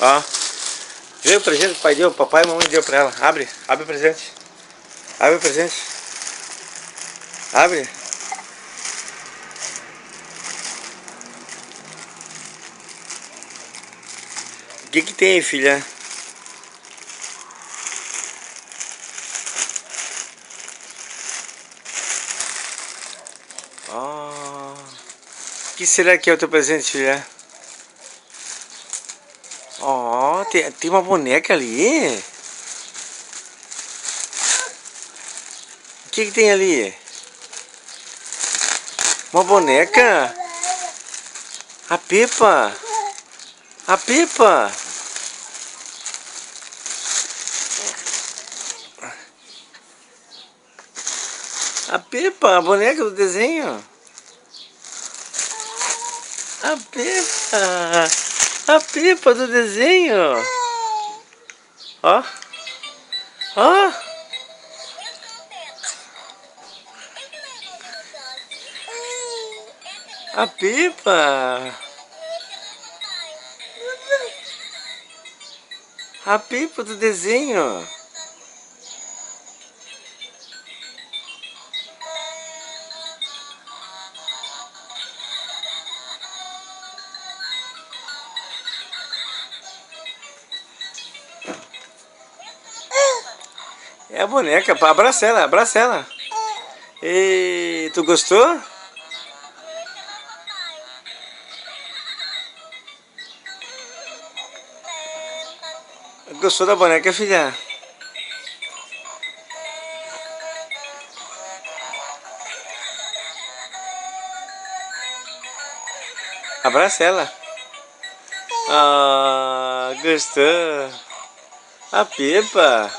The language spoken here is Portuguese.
Ó. Veio o presente que o pai deu, o papai e a mamãe deu pra ela. Abre, abre o presente. Abre o presente. Abre. O que que tem, filha? Ó. O que será que é o teu presente, filha? Ó, tem uma boneca ali. O que que tem ali? Uma boneca? A Pepa? A Pepa? A Pepa, a boneca do desenho? A Pepa! A Pepa do desenho! Ó! Ó! A Pepa! A Pepa do desenho! É a boneca, abraça ela, abraça ela. E tu gostou? Gostou da boneca, filha? Abraça ela. Ah, gostou. A Pepa.